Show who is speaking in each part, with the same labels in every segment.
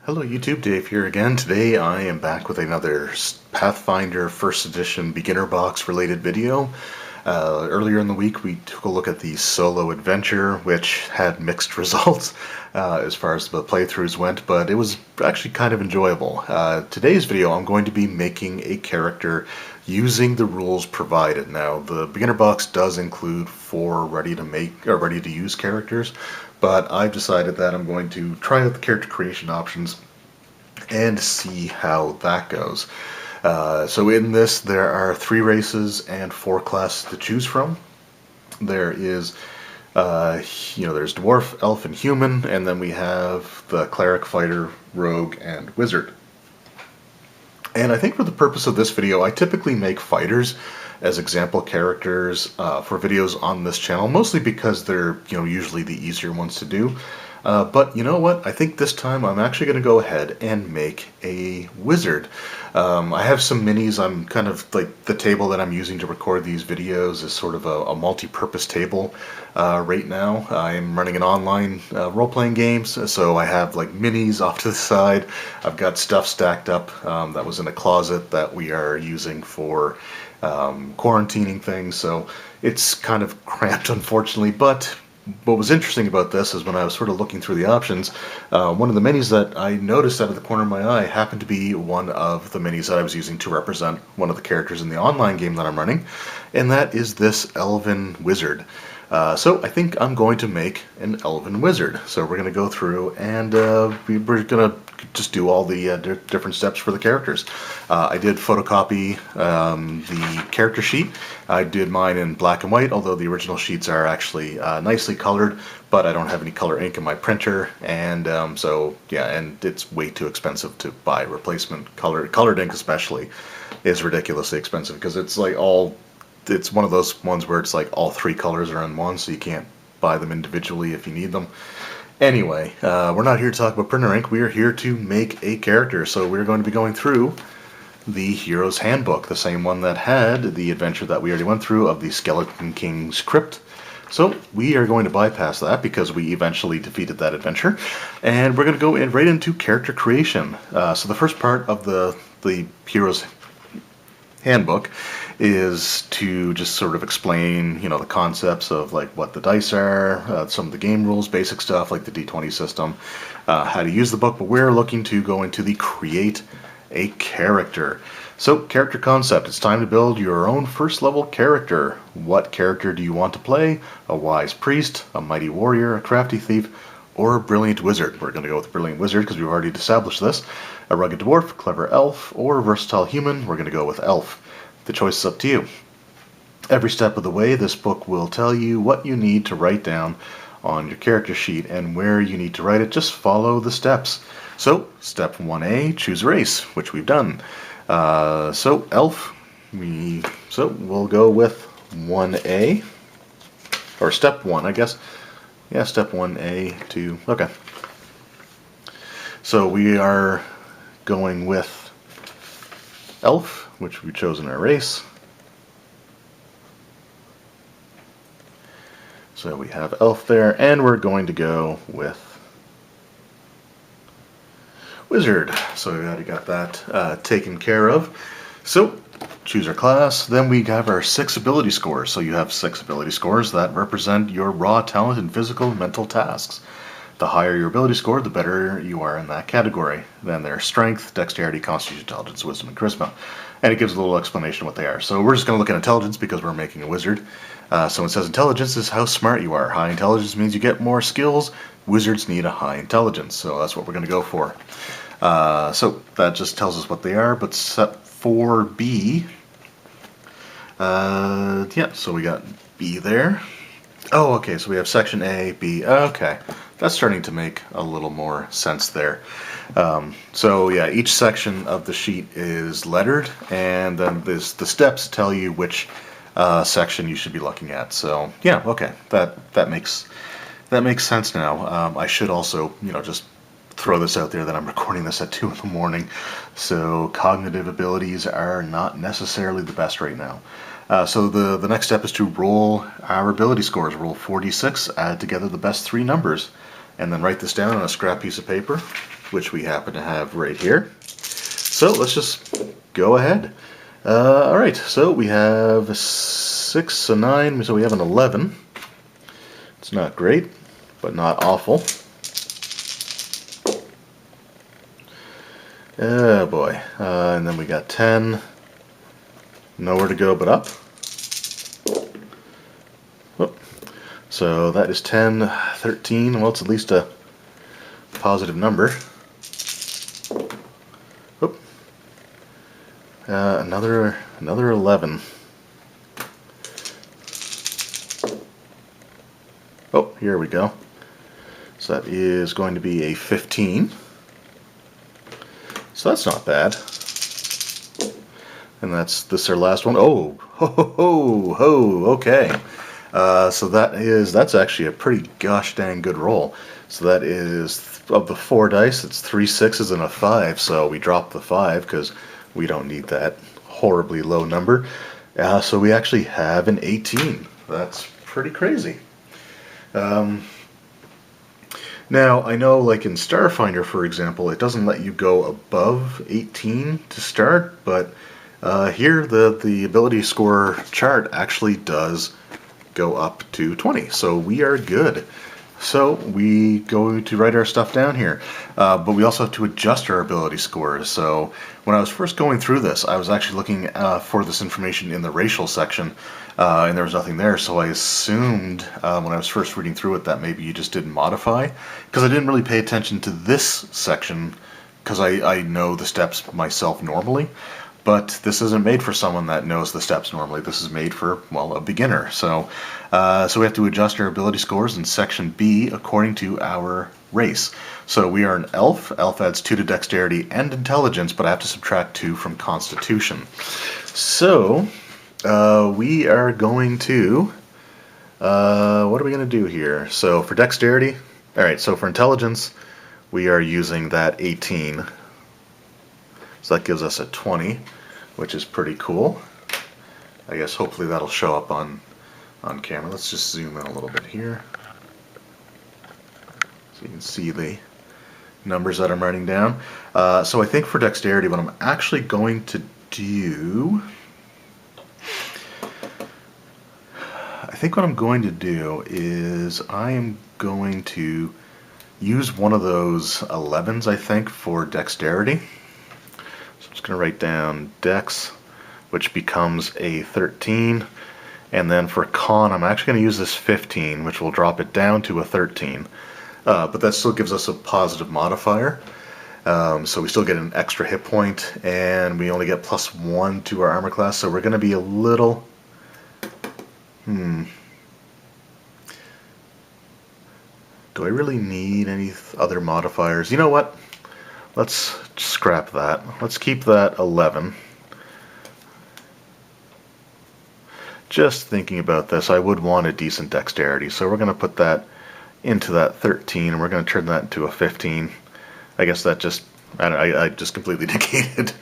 Speaker 1: Hello YouTube, Dave here again. Today I am back with another Pathfinder 1st Edition Beginner Box related video. Earlier in the week we took a look at the solo adventure, which had mixed results as far as the playthroughs went, but it was actually kind of enjoyable. Today's video I'm going to be making a character using the rules provided. Now the Beginner Box does include 4 ready to use characters, but I've decided that I'm going to try out the character creation options and see how that goes. So in this, there are 3 races and 4 classes to choose from. There is, there's Dwarf, Elf, and Human, and then we have the Cleric, Fighter, Rogue, and Wizard. And I think for the purpose of this video, I typically make fighters as example characters for videos on this channel, mostly because they're usually the easier ones to do. But you know what? I think this time I'm actually going to go ahead and make a wizard. I have some minis. I'm kind of like the table that I'm using to record these videos is sort of a multi-purpose table right now. I'm running an online role-playing game, so I have like minis off to the side. I've got stuff stacked up that was in a closet that we are using for quarantining things, so it's kind of cramped, unfortunately. But what was interesting about this is when I was sort of looking through the options, one of the minis that I noticed out of the corner of my eye happened to be one of the minis that I was using to represent one of the characters in the online game that I'm running, and that is this Elven Wizard. So I think I'm going to make an Elven Wizard. So we're going to go through and we're going to just do all the different steps for the characters. I did photocopy the character sheet. I did mine in black and white, although the original sheets are actually nicely colored, but I don't have any color ink in my printer, and so yeah, and it's way too expensive to buy replacement colored ink, especially is ridiculously expensive because it's like it's one of those ones where it's like all 3 colors are in one, so you can't buy them individually if you need them. Anyway, we're not here to talk about printer ink. We are here to make a character, so we're going to be going through the Hero's Handbook, the same one that had the adventure that we already went through of the Skeleton King's Crypt. So we are going to bypass that because we eventually defeated that adventure, and we're going to go right into character creation. So the first part of the Hero's Handbook is to just sort of explain, the concepts of like what the dice are, some of the game rules, basic stuff like the D20 system, how to use the book, but we're looking to go into the create a character. So character concept, it's time to build your own first level character. What character do you want to play? A wise priest, a mighty warrior, a crafty thief, or a brilliant wizard? We're going to go with a brilliant wizard because we've already established this. A rugged dwarf, clever elf, or a versatile human? We're going to go with elf. The choice is up to you. Every step of the way, this book will tell you what you need to write down on your character sheet and where you need to write it. Just follow the steps. So, step 1A, choose a race, which we've done. So, elf, we'll go with 1A, or step 1, I guess. Yeah, step 1A to, okay. So we are going with elf, which we've chosen our race. So we have elf there, and we're going to go with wizard. So we already got that taken care of. So choose our class. Then we have our 6 ability scores. So you have 6 ability scores that represent your raw talent in physical and mental tasks. The higher your ability score, the better you are in that category. Then there's strength, dexterity, constitution, intelligence, wisdom, and charisma. And it gives a little explanation of what they are. So we're just going to look at intelligence because we're making a wizard. So it says intelligence is how smart you are. High intelligence means you get more skills. Wizards need a high intelligence, so that's what we're going to go for. So that just tells us what they are. But step 4B, yeah, so we got B there. Oh, okay, so we have section A, B, okay. That's starting to make a little more sense there. So yeah, each section of the sheet is lettered, and then the steps tell you which section you should be looking at. So yeah, okay, that makes sense now. I should also, just throw this out there that I'm recording this at 2 in the morning, so cognitive abilities are not necessarily the best right now. So the next step is to roll our ability scores. Roll 4d6, add together the best 3 numbers, and then write this down on a scrap piece of paper. which we happen to have right here. So let's just go ahead. Alright, so we have a 6, a 9, so we have an 11. It's not great, but not awful. Oh boy. And then we got 10. Nowhere to go but up. Whoop. So that is 10, 13. Well, it's at least a positive number. Whoop. Another 11. Oh, here we go. So that is going to be a 15. So that's not bad. And that's our last one. Oh, ho, ho, ho, ho, okay. So that's actually a pretty gosh dang good roll. So that is, of the 4 dice, it's 3 6s and a 5. So we dropped the 5 because we don't need that horribly low number. So we actually have an 18. That's pretty crazy. Now, I know like in Starfinder, for example, it doesn't let you go above 18 to start, but here the ability score chart actually does go up to 20, so we are good. So we go to write our stuff down here, but we also have to adjust our ability scores. So when I was first going through this, I was actually looking for this information in the racial section, and there was nothing there, so I assumed when I was first reading through it that maybe you just didn't modify, because I didn't really pay attention to this section, because I know the steps myself normally. But this isn't made for someone that knows the steps normally. This is made for, well, a beginner. So so we have to adjust our ability scores in section B according to our race. So we are an elf. Elf adds 2 to dexterity and intelligence, but I have to subtract 2 from constitution. So we are going to, what are we going to do here? So for dexterity, alright, so for intelligence, we are using that 18. So that gives us a 20, which is pretty cool. I guess hopefully that'll show up on camera. Let's just zoom in a little bit here, so you can see the numbers that I'm writing down. So I think for dexterity, what I'm actually going to do, is I am going to use one of those 11s, I think, for dexterity. I'm just going to write down Dex, which becomes a 13, and then for Con I'm actually going to use this 15, which will drop it down to a 13, but that still gives us a positive modifier, so we still get an extra hit point, and we only get +1 to our armor class, so we're going to be a little, do I really need any other modifiers? You know what? Let's scrap that. Let's keep that 11. Just thinking about this, I would want a decent dexterity, so we're going to put that into that 13, and we're going to turn that into a 15. I guess that just, I just completely negated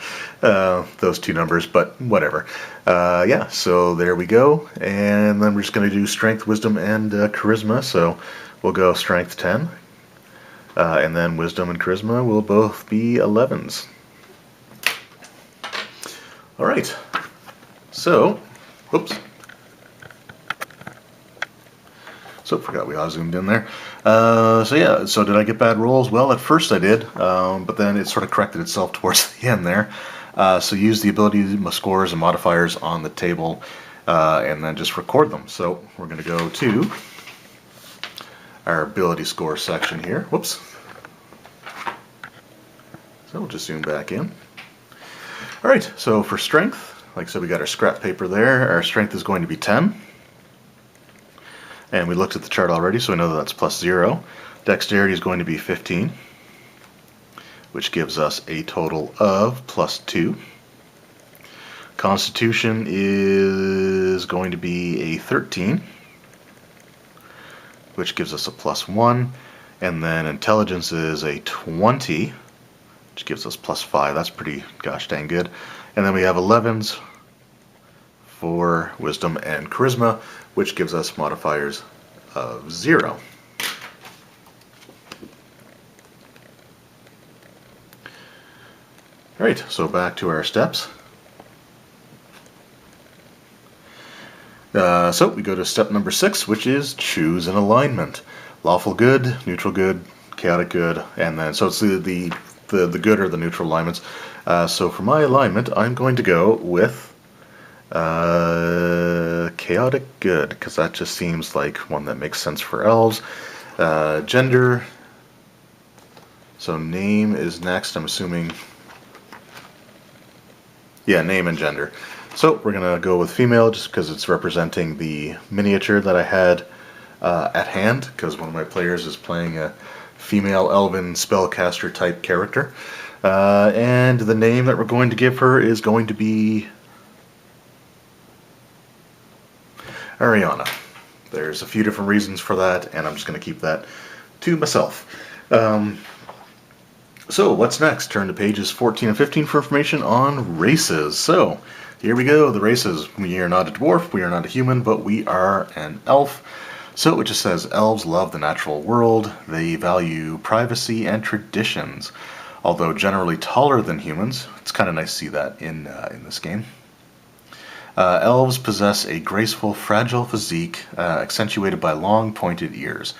Speaker 1: those two numbers, but whatever. Yeah, so there we go, and then we're just going to do Strength, Wisdom, and Charisma, so we'll go Strength 10. And then Wisdom and Charisma will both be 11s. Alright, so, oops. So, forgot we all zoomed in there. So yeah, so did I get bad rolls? Well, at first I did, but then it sort of corrected itself towards the end there. So use the ability scores and modifiers on the table, and then just record them. So we're going to go to our ability score section here. Whoops. So we'll just zoom back in. Alright, so for strength, like I said, we got our scrap paper there. Our strength is going to be 10. And we looked at the chart already, so we know that that's +0. Dexterity is going to be 15, which gives us a total of +2. Constitution is going to be a 13, which gives us a +1. And then intelligence is a 20, which gives us +5. That's pretty gosh dang good. And then we have 11s for wisdom and charisma, which gives us modifiers of 0. Right, so back to our steps. So we go to step number 6, which is choose an alignment. Lawful good, neutral good, chaotic good, and then so it's the good or the neutral alignments. So for my alignment, I'm going to go with chaotic good, because that just seems like one that makes sense for elves. Gender. So name is next, I'm assuming. Yeah, name and gender. So we're going to go with female just because it's representing the miniature that I had at hand, because one of my players is playing a female elven spellcaster type character. And the name that we're going to give her is going to be Ariana. There's a few different reasons for that, and I'm just going to keep that to myself. So what's next? Turn to pages 14 and 15 for information on races. So here we go, the races. We are not a dwarf, we are not a human, but we are an elf. So it just says elves love the natural world. They value privacy and traditions. Although generally taller than humans, it's kind of nice to see that in this game. Elves possess a graceful, fragile physique, accentuated by long, pointed ears.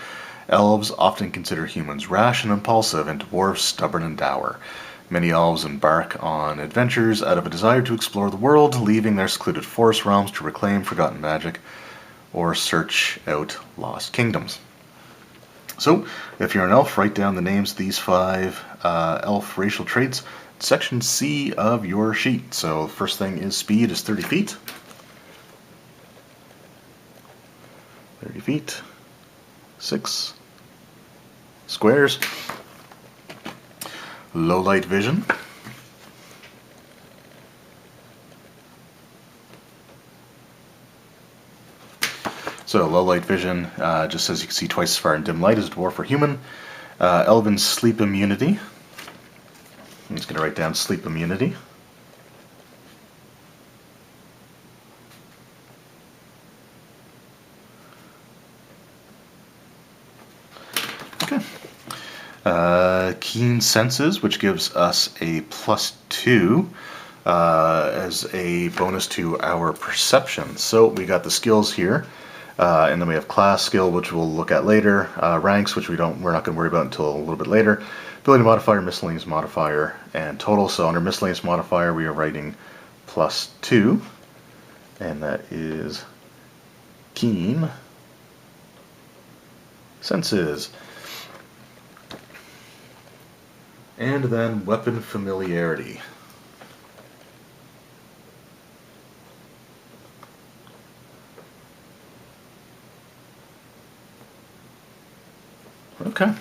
Speaker 1: Elves often consider humans rash and impulsive, and dwarves stubborn and dour. Many elves embark on adventures out of a desire to explore the world, leaving their secluded forest realms to reclaim forgotten magic or search out lost kingdoms. So, if you're an elf, write down the names of these 5 elf racial traits. Section C of your sheet. So, first thing is speed is 30 feet. 30 feet. 6 squares. Low light vision. So low light vision just says you can see twice as far in dim light as a dwarf or human. Elven sleep immunity. I'm just going to write down sleep immunity. Okay. Keen senses, which gives us a +2 as a bonus to our perception. So we got the skills here, and then we have class skill, which we'll look at later. Ranks, which we're not going to worry about until a little bit later. Ability modifier, miscellaneous modifier, and total. So under miscellaneous modifier, we are writing +2, and that is keen senses. And then weapon familiarity. Okay.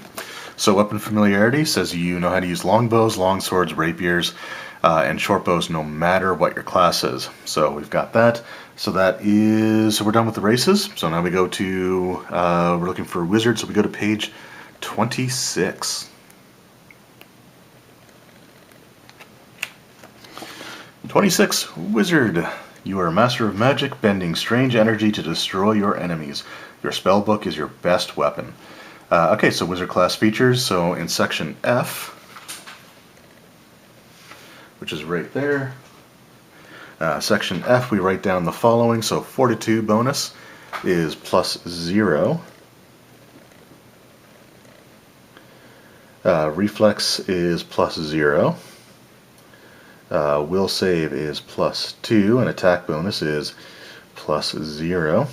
Speaker 1: So weapon familiarity says you know how to use longbows, longswords, rapiers, and short bows no matter what your class is. So we've got that. So we're done with the races. So now we go to, we're looking for wizards, so we go to page 26. 26, Wizard. You are a master of magic, bending strange energy to destroy your enemies. Your spellbook is your best weapon. Okay, so wizard class features. So in section F, which is right there, section F, we write down the following. So fortitude bonus is +0. Reflex is +0. Will save is +2, and attack bonus is +0.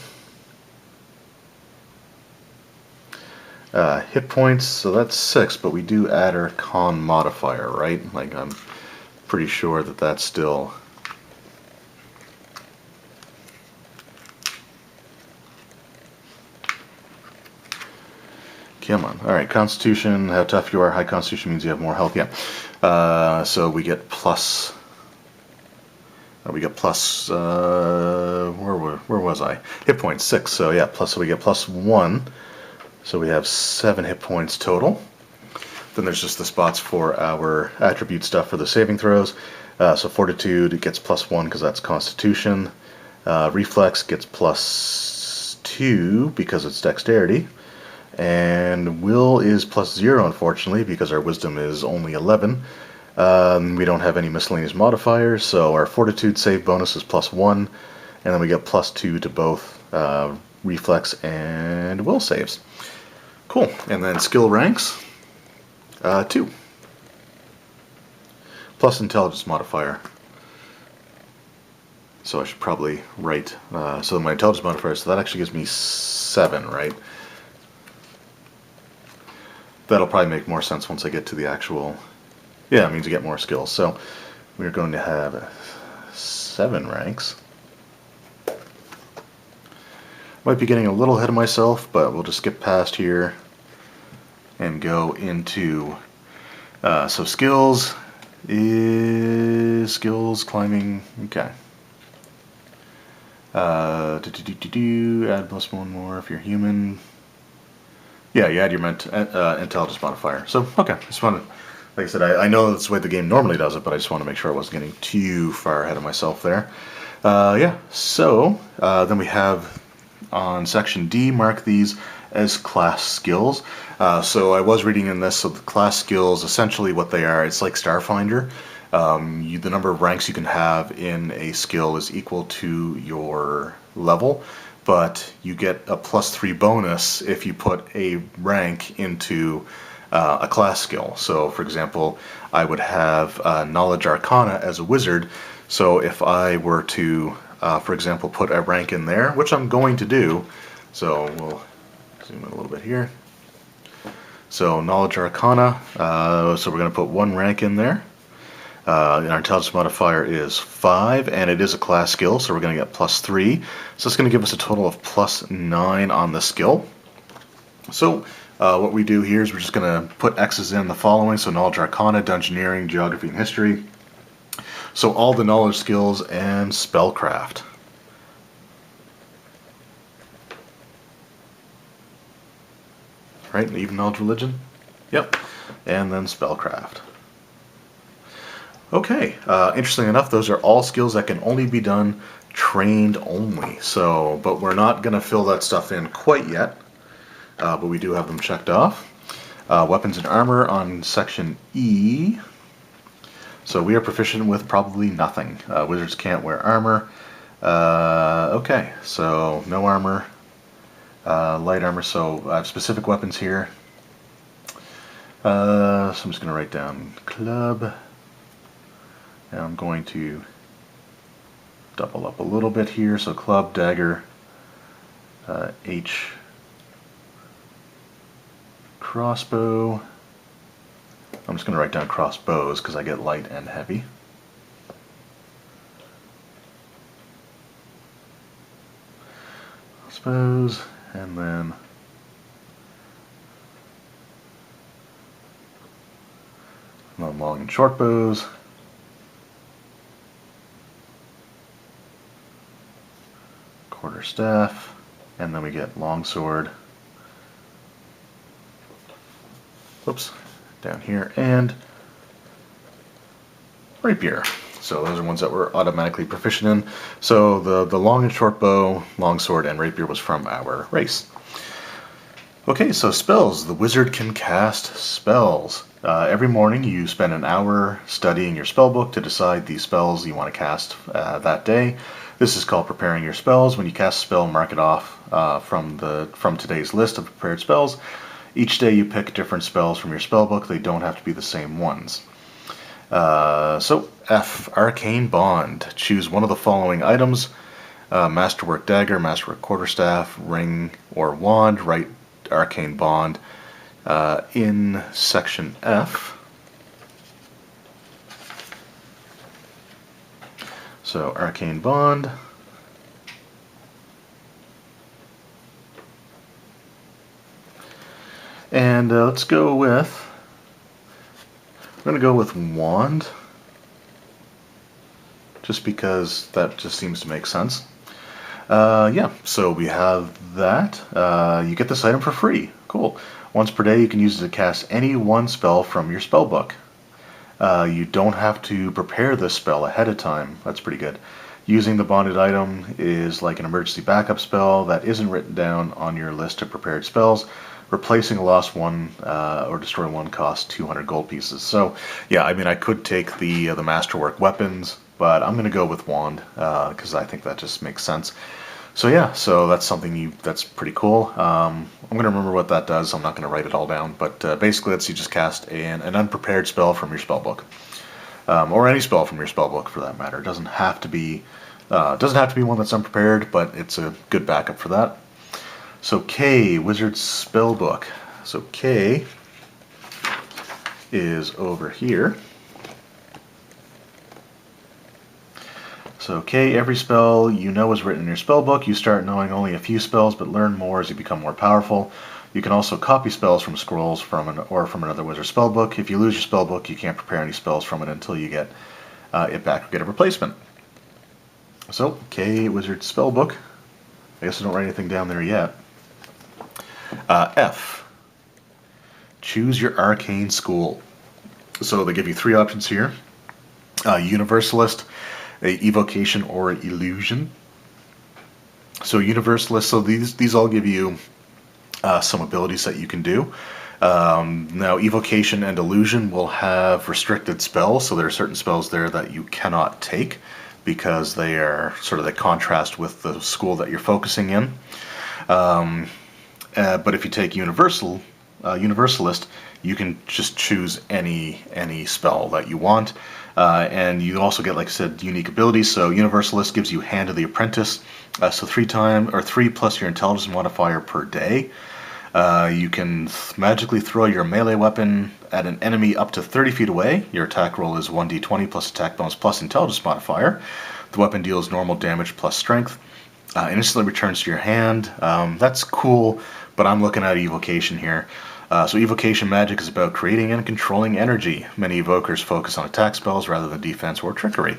Speaker 1: Hit points, so that's 6, but we do add our con modifier, right? Like, I'm pretty sure that that's still... Come on. Alright, Constitution, how tough you are. High Constitution means you have more health, yeah. So we get plus... where was I? Hit points, 6, so yeah, so we get +1. So we have 7 hit points total. Then there's just the spots for our attribute stuff for the saving throws. So Fortitude, it gets +1 because that's Constitution. Reflex gets +2 because it's Dexterity. And Will is +0, unfortunately, because our Wisdom is only 11. We don't have any miscellaneous modifiers, so our Fortitude save bonus is +1, and then we get +2 to both Reflex and Will saves. Cool. And then skill ranks, 2. Plus intelligence modifier. So I should probably write, so my intelligence modifier, so that actually gives me 7, right? That'll probably make more sense once I get to the actual, yeah, it means you get more skills. So we're going to have 7 ranks. Might be getting a little ahead of myself, but we'll just skip past here and go into, so skills is skills, climbing, okay. Add +1 more if you're human. Yeah, you add your intelligence modifier. So, okay, just want to, like I said, I know that's the way the game normally does it, but I just want to make sure I wasn't getting too far ahead of myself there. Yeah, so then we have on section D, mark these as class skills. So I was reading in this, so the class skills, essentially what they are, it's like Starfinder. The number of ranks you can have in a skill is equal to your level, but you get a +3 bonus if you put a rank into a class skill. So for example, I would have Knowledge Arcana as a wizard, so if I were to, for example, put a rank in there, which I'm going to do, so we'll zoom in a little bit here. So Knowledge Arcana, so we're going to put 1 rank in there. Our intelligence modifier is 5, and it is a class skill, so we're going to get +3. So it's going to give us a total of +9 on the skill. So what we do here is we're just going to put X's in the following, so Knowledge Arcana, Dungeoneering, Geography, and History. So all the knowledge skills and Spellcraft. Right, even knowledge, religion? Yep, and then Spellcraft. Okay, interestingly enough, those are all skills that can only be done trained only. So, but we're not going to fill that stuff in quite yet, but we do have them checked off. Weapons and armor on section E. So we are proficient with probably nothing. Wizards can't wear armor. Okay, so no armor, light armor. So I have specific weapons here. So I'm just going to write down club. And I'm going to double up a little bit here. So club, dagger, H, crossbow. I'm just going to write down crossbows because I get light and heavy. Crossbows, and then long and short bows. Quarterstaff, and then we get longsword. Whoops, down here, and rapier. So those are ones that we're automatically proficient in. So the long and short bow, longsword, and rapier was from our race. Okay, so spells. The wizard can cast spells. Every morning you spend an hour studying your spell book to decide the spells you want to cast that day. This is called preparing your spells. When you cast a spell, mark it off from today's list of prepared spells. Each day you pick different spells from your spell book. They don't have to be the same ones. So F, Arcane Bond. Choose one of the following items. Masterwork Dagger, Masterwork Quarterstaff, Ring, or Wand. Write Arcane Bond in section F. So Arcane Bond. And let's go with, I'm going to go with Wand, just because that just seems to make sense. Yeah, so we have that. You get this item for free. Cool. Once per day you can use it to cast any one spell from your spell book. You don't have to prepare this spell ahead of time. That's pretty good. Using the bonded item is like an emergency backup spell that isn't written down on your list of prepared spells. Replacing a lost one or destroy one costs 200 gold pieces. So, yeah, I mean, I could take the Masterwork weapons, but I'm going to go with Wand because I think that just makes sense. So yeah, so that's something that's pretty cool. I'm going to remember what that does. I'm not going to write it all down, but basically lets you just cast an unprepared spell from your spellbook, or any spell from your spellbook for that matter. It doesn't have to be one that's unprepared, but it's a good backup for that. So K, Wizard Spellbook. So K is over here. So K, every spell you know is written in your spellbook. You start knowing only a few spells, but learn more as you become more powerful. You can also copy spells from scrolls from another wizard spellbook. If you lose your spellbook, you can't prepare any spells from it until you get it back or get a replacement. So K, Wizard Spellbook. I guess I don't write anything down there yet. F, choose your arcane school. So they give you three options here: Universalist, a Evocation, or Illusion. So Universalist, so these all give you some abilities that you can do. Now Evocation and Illusion will have restricted spells, so there are certain spells there that you cannot take because they are sort of the contrast with the school that you're focusing in. But if you take Universalist, you can just choose any spell that you want. And you also get, like I said, unique abilities. So Universalist gives you Hand of the Apprentice, so 3 plus your intelligence modifier per day. You can magically throw your melee weapon at an enemy up to 30 feet away. Your attack roll is 1d20 plus attack bonus plus intelligence modifier. The weapon deals normal damage plus strength. Instantly returns to your hand. That's cool, but I'm looking at Evocation here. So Evocation magic is about creating and controlling energy. Many evokers focus on attack spells rather than defense or trickery.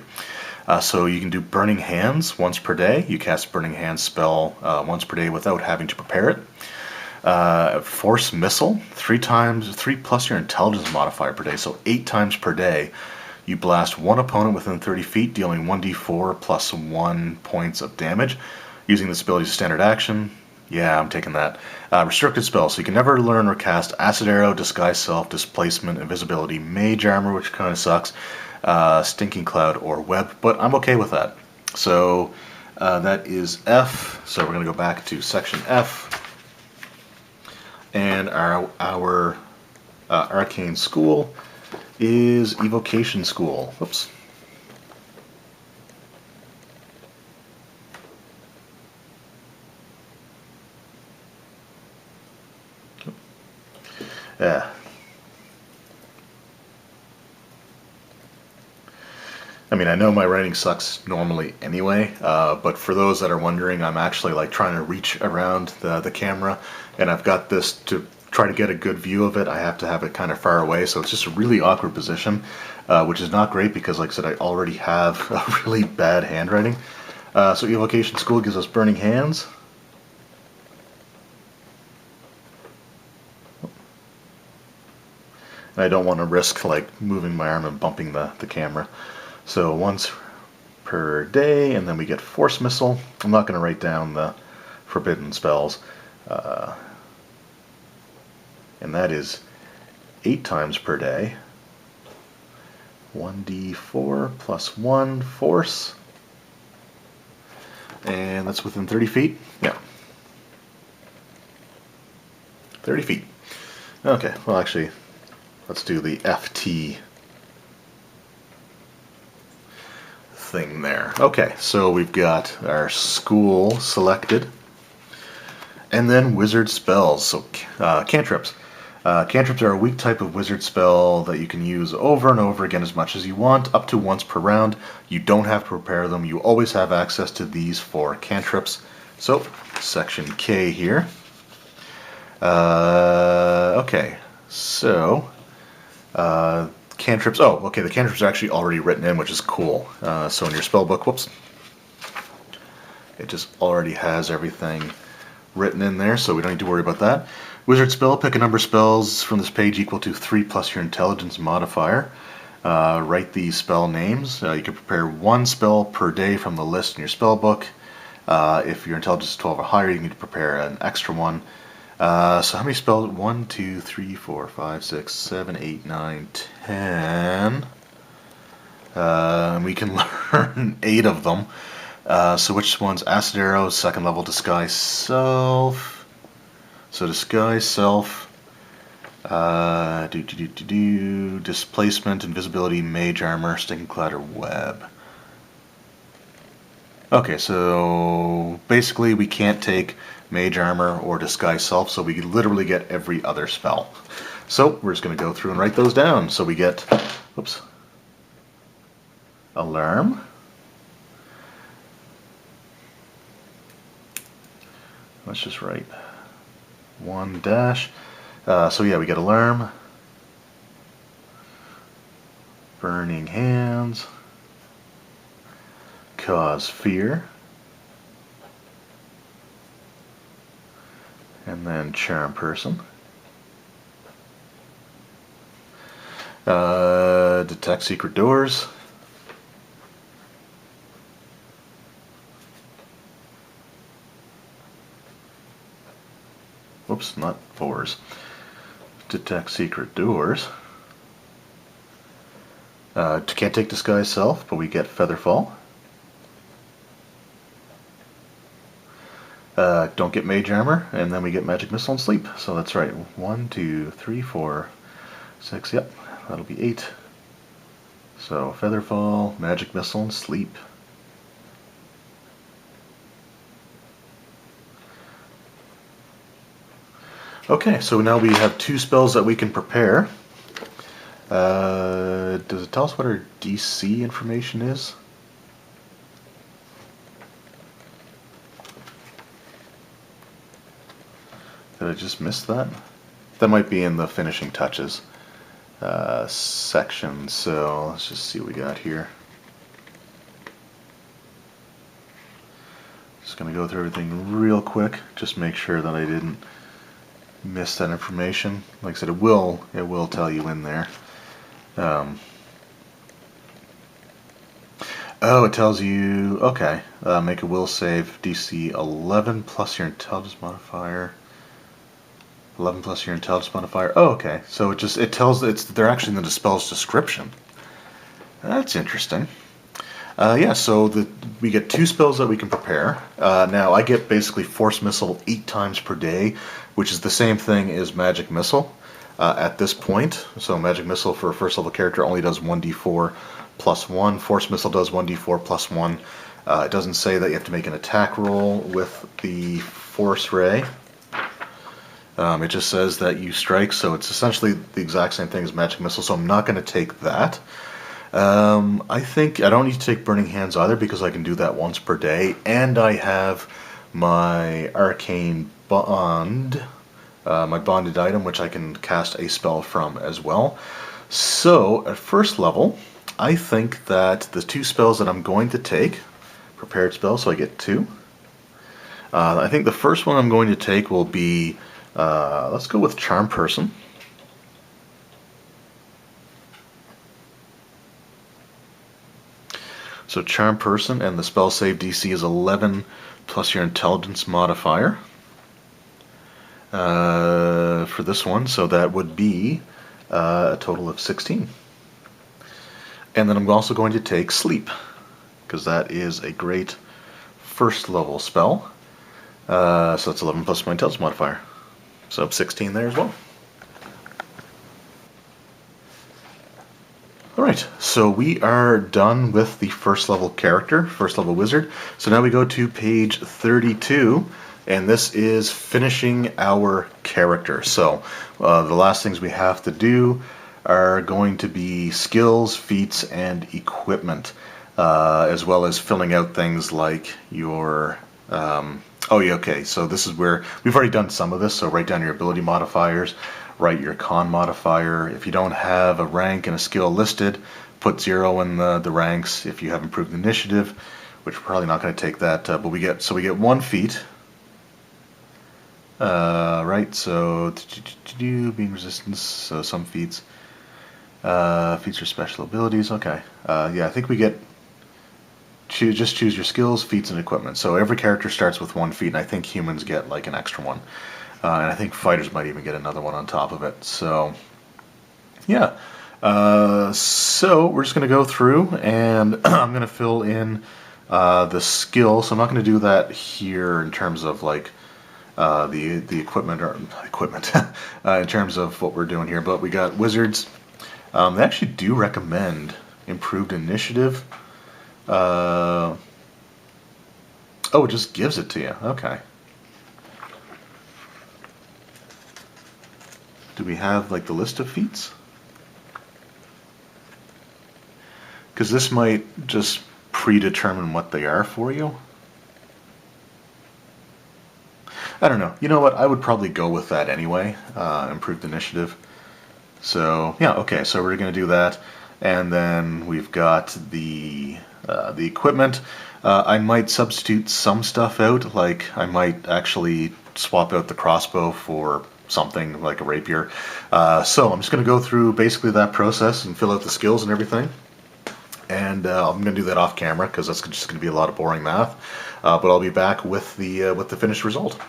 Speaker 1: So you can do Burning Hands once per day. You cast Burning Hands spell once per day without having to prepare it. Force Missile, 3 plus your intelligence modifier per day, so 8 times per day. You blast one opponent within 30 feet, dealing 1d4 plus 1 points of damage. Using this ability as standard action. Yeah, I'm taking that. Restricted spell, so you can never learn or cast Acid Arrow, Disguise Self, Displacement, Invisibility, Mage Armor, which kind of sucks, Stinking Cloud, or Web, but I'm okay with that. So that is F. So we're going to go back to section F. And our arcane school is Evocation School. Whoops. Yeah. I mean, I know my writing sucks normally anyway, but for those that are wondering, I'm actually like trying to reach around the camera, and I've got this to try to get a good view of it. I have to have it kind of far away, so it's just a really awkward position, which is not great because, like I said, I already have a really bad handwriting. So Evocation School gives us Burning Hands. And I don't want to risk like moving my arm and bumping the camera. So once per day, and then we get Force Missile. I'm not going to write down the forbidden spells. And that is 8 times per day. 1d4 plus 1 force. And that's within 30 feet? Yeah. 30 feet. Okay, well actually, let's do the FT thing there. Okay, so we've got our school selected. And then wizard spells, so cantrips. Cantrips are a weak type of wizard spell that you can use over and over again as much as you want, up to once per round. You don't have to prepare them. You always have access to these 4 cantrips. So, section K here. Okay, so cantrips. Oh, okay, the cantrips are actually already written in, which is cool. So in your spellbook, whoops, it just already has everything written in there, so we don't need to worry about that. Wizard spell, pick a number of spells from this page equal to 3 plus your intelligence modifier. Write these spell names. You can prepare 1 spell per day from the list in your spell book. If your intelligence is 12 or higher, you need to prepare an extra one. So how many spells? 1, 2, 3, 4, 5, 6, 7, 8, 9, 10. We can learn 8 of them. So which one's Acid Arrow, second level Disguise Self. So Disguise Self. Displacement, Invisibility, Mage Armor, Stinking Cloud, or Web. Okay, so basically we can't take Mage Armor or Disguise Self, so we literally get every other spell. So we're just going to go through and write those down. So we get, whoops, Alarm. Let's just write 1 dash. So yeah, we get Alarm, Burning Hands, Cause Fear, and then Charm Person. Detect Secret Doors. Whoops, not 4s. Detect Secret Doors. Can't take Disguise Self, but we get Featherfall. Don't get Mage Armor, and then we get Magic Missile and Sleep. So that's right. 1, 2, 3, 4, 6. Yep, that'll be 8. So Featherfall, Magic Missile, and Sleep. Okay, so now we have 2 spells that we can prepare. Does it tell us what our DC information is? Did I just miss that? That might be in the finishing touches section, so let's just see what we got here. Just going to go through everything real quick, just make sure that I didn't miss that information. Like I said, it will tell you in there. Oh, it tells you, okay, make a will save, DC 11 plus your intelligence modifier. 11 plus your intelligence modifier. Oh, okay. So it tells they're actually in the spell's description. That's interesting. Yeah, so we get 2 spells that we can prepare. Now I get basically Force Missile 8 times per day, which is the same thing as Magic Missile at this point. So Magic Missile for a first level character only does 1d4 plus 1. Force Missile does 1d4 plus 1. It doesn't say that you have to make an attack roll with the Force Ray. It just says that you strike, so it's essentially the exact same thing as Magic Missile, so I'm not going to take that. I think I don't need to take Burning Hands either because I can do that once per day, and I have my Arcane Bond, my bonded item, which I can cast a spell from as well. So, at first level, I think that the 2 spells that I'm going to take, prepared spells, so I get 2. I think the first one I'm going to take will be, let's go with Charm Person. So Charm Person, and the spell save DC is 11 plus your intelligence modifier for this one, so that would be a total of 16. And then I'm also going to take Sleep, because that is a great first level spell. So that's 11 plus my intelligence modifier. So 16 there as well. Alright, so we are done with the first level character, first level wizard. So now we go to page 32, and this is finishing our character. So the last things we have to do are going to be skills, feats, and equipment, as well as filling out things like your... oh yeah, okay, so this is where we've already done some of this, so write down your ability modifiers, write your con modifier. If you don't have a rank and a skill listed, put 0 in the ranks. If you have improved initiative, which we're probably not going to take that, but we get 1 feat. Right, so being resistance, so some feats. Feats are special abilities, okay. Yeah, I think we get just choose your skills, feats, and equipment. So every character starts with 1 feat, and I think humans get like an extra one. and I think fighters might even get another one on top of it. So, yeah. So we're just going to go through, and I'm going to fill in the skill. So I'm not going to do that here in terms of like the equipment or equipment in terms of what we're doing here. But we got wizards. They actually do recommend improved initiative. Oh, it just gives it to you. Okay. Do we have like the list of feats? Because this might just predetermine what they are for you. I don't know. You know what? I would probably go with that anyway. Improved initiative. So yeah, okay. So we're going to do that, and then we've got the equipment. I might substitute some stuff out. Like I might actually swap out the crossbow for something like a rapier. So I'm just going to go through basically that process and fill out the skills and everything. And I'm going to do that off camera because that's just going to be a lot of boring math. But I'll be back with the finished result.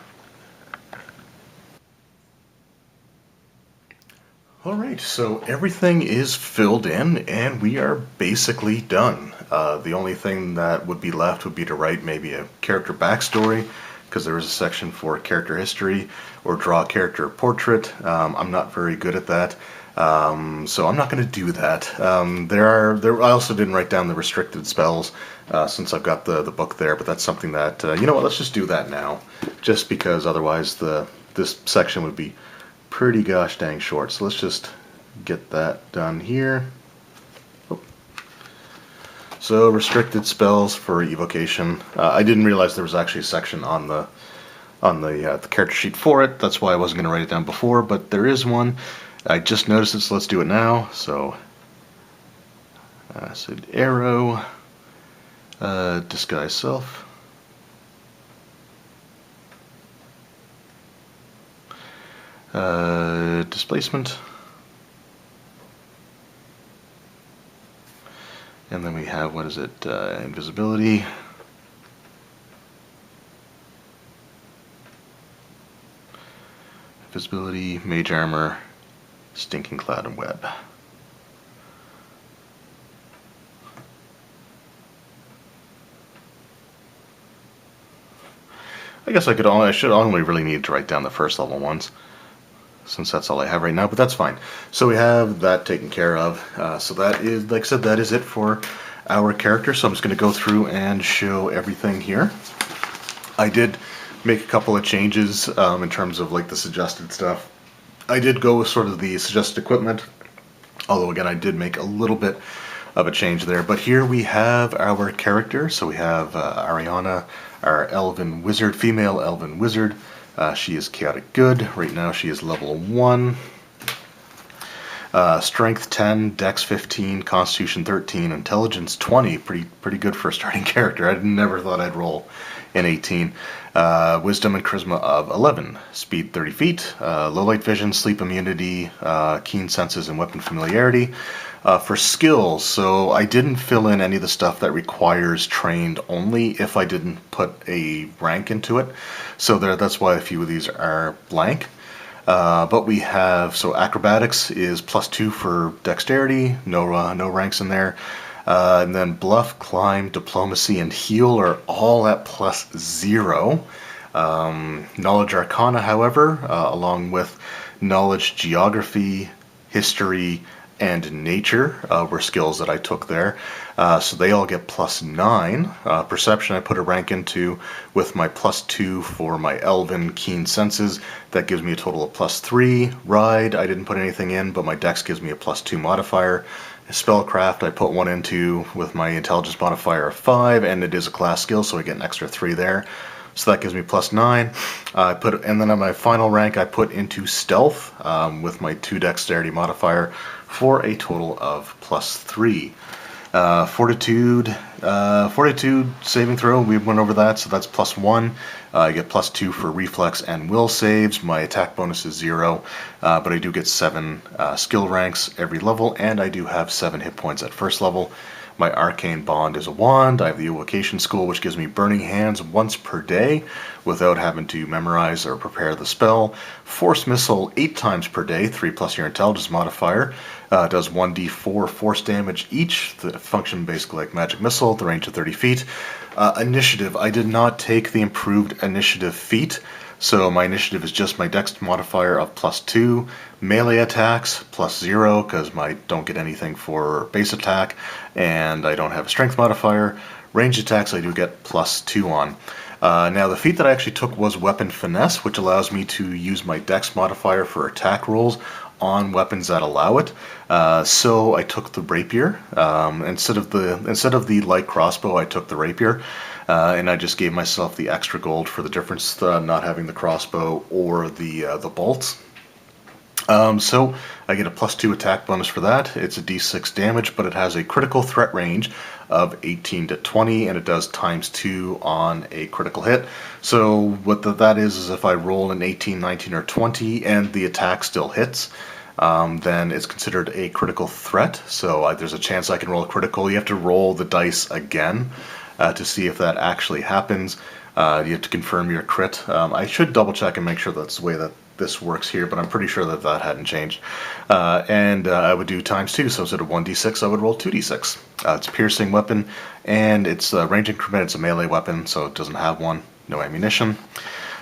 Speaker 1: Alright, so everything is filled in and we are basically done. The only thing that would be left would be to write maybe a character backstory, because there is a section for character history, or draw a character portrait. I'm not very good at that, so I'm not going to do that. I also didn't write down the restricted spells since I've got the book there, but that's something that, you know what, let's just do that now, just because otherwise this section would be pretty gosh dang short. So let's just get that done here. Oh. So restricted spells for evocation. I didn't realize there was actually a section on the character sheet for it. That's why I wasn't going to write it down before, but there is one. I just noticed it, so let's do it now. So acid arrow, disguise self. Displacement, and then we have, what is it, invisibility, mage armor, stinking cloud, and web. I guess I should only really need to write down the first level ones, since that's all I have right now, but that's fine. So we have that taken care of. So that is, like I said, that is it for our character. So I'm just going to go through and show everything here. I did make a couple of changes in terms of like the suggested stuff. I did go with sort of the suggested equipment, although again I did make a little bit of a change there. But here we have our character. So we have Ariana, our Elven Wizard, female Elven Wizard. She is chaotic good. Right now she is level 1. Strength 10, Dex 15, Constitution 13, Intelligence 20. Pretty good for a starting character. I never thought I'd roll an 18. Wisdom and Charisma of 11. Speed 30 feet. Low light vision, sleep immunity, keen senses, and weapon familiarity. For skills, so I didn't fill in any of the stuff that requires trained only if I didn't put a rank into it. So that's why a few of these are blank. But we have, so acrobatics is +2 for dexterity, no ranks in there. And then bluff, climb, diplomacy, and heal are all at +0. Knowledge arcana, however, along with knowledge, geography, history, and nature were skills that I took there. So they all get +9. Perception I put a rank into with my +2 for my Elven Keen Senses. That gives me a total of +3. Ride, I didn't put anything in, but my Dex gives me a +2 modifier. Spellcraft I put one into with my Intelligence modifier of 5, and it is a class skill, so I get an extra 3 there. So that gives me +9. And then on my final rank I put into Stealth with my 2 Dexterity modifier for a total of +3. Fortitude, Fortitude saving throw, we went over that, so that's +1. I get +2 for reflex and will saves. My attack bonus is 0, but I do get 7 skill ranks every level, and I do have 7 hit points at first level. My arcane bond is a wand. I have the Evocation school, which gives me burning hands once per day without having to memorize or prepare the spell. Force missile 8 times per day, 3 plus your intelligence modifier. Does 1d4 force damage each. The function basically like magic missile, the range of 30 feet. Initiative, I did not take the improved initiative feat. So my initiative is just my dex modifier of +2, melee attacks +0 because I don't get anything for base attack, and I don't have a strength modifier. Range attacks I do get +2 on. Now the feat that I actually took was weapon finesse, which allows me to use my dex modifier for attack rolls on weapons that allow it. So I took the rapier instead of the light crossbow. I took the rapier. And I just gave myself the extra gold for the difference, not having the crossbow or the bolts. So I get a +2 attack bonus for that. It's a d6 damage, but it has a critical threat range of 18 to 20, and it does ×2 on a critical hit. So what that is if I roll an 18, 19, or 20 and the attack still hits, then it's considered a critical threat. So there's a chance I can roll a critical. You have to roll the dice again to see if that actually happens. You have to confirm your crit. I should double check and make sure that's the way that this works here, but I'm pretty sure that that hadn't changed. And I would do ×2, so instead of 1d6, I would roll 2d6. It's a piercing weapon, and it's range increment. It's a melee weapon, so it doesn't have one. No ammunition.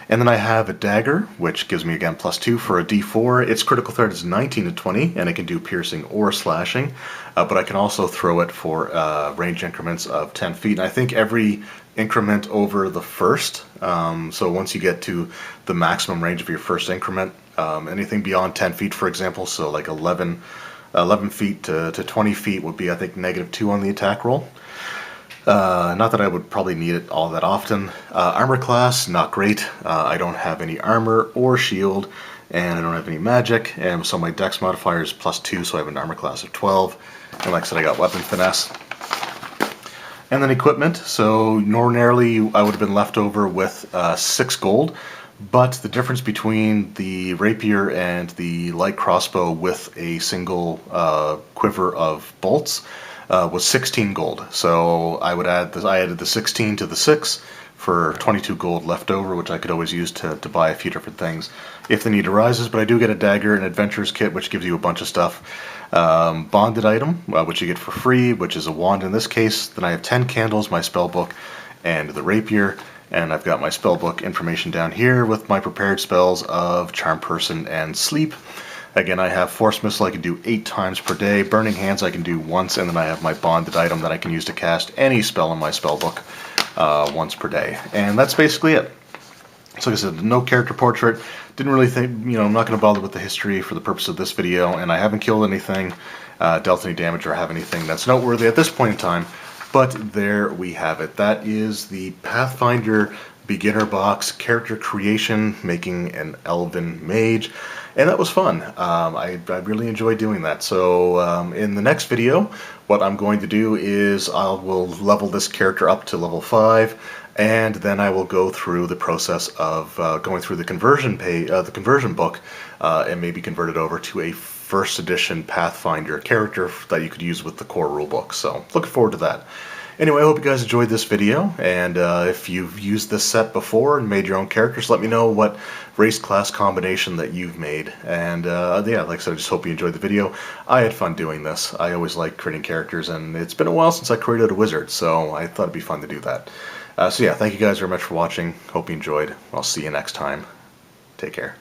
Speaker 1: And then I have a dagger, which gives me again +2 for a d4. Its critical threat is 19 to 20, and it can do piercing or slashing. But I can also throw it for range increments of 10 feet. And I think every increment over the first, so once you get to the maximum range of your first increment, anything beyond 10 feet, for example, so like 11 feet to 20 feet would be, I think, -2 on the attack roll. Not that I would probably need it all that often. Armor class, not great. I don't have any armor or shield, and I don't have any magic, and so my dex modifier is +2, so I have an armor class of 12. And like I said, I got weapon finesse. And then equipment, so ordinarily I would have been left over with 6 gold, but the difference between the rapier and the light crossbow with a single quiver of bolts was 16 gold. So I would add I added the 16 to the 6 for 22 gold left over, which I could always use to buy a few different things if the need arises. But I do get a dagger, an adventurer's kit, which gives you a bunch of stuff. Bonded item, which you get for free, which is a wand in this case. Then I have 10 candles, my spell book, and the rapier. And I've got my spellbook information down here with my prepared spells of Charm Person and Sleep. Again, I have Force Missile I can do 8 times per day. Burning Hands I can do once, and then I have my bonded item that I can use to cast any spell in my spellbook once per day. And that's basically it. So like I said, no character portrait. Didn't really think, I'm not going to bother with the history for the purpose of this video, and I haven't killed anything, dealt any damage, or have anything that's noteworthy at this point in time. But there we have it. That is the Pathfinder beginner box character creation, making an Elven Mage. And that was fun. I really enjoyed doing that. So in the next video, what I'm going to do is I will level this character up to level 5, and then I will go through the process of going through the conversion book, and maybe convert it over to a first edition Pathfinder character that you could use with the core rulebook. So looking forward to that. Anyway, I hope you guys enjoyed this video, and if you've used this set before and made your own characters, let me know what race class combination that you've made. And yeah, like I said, I just hope you enjoyed the video. I had fun doing this. I always like creating characters, and it's been a while since I created a wizard, so I thought it'd be fun to do that. So yeah, thank you guys very much for watching. Hope you enjoyed. I'll see you next time. Take care.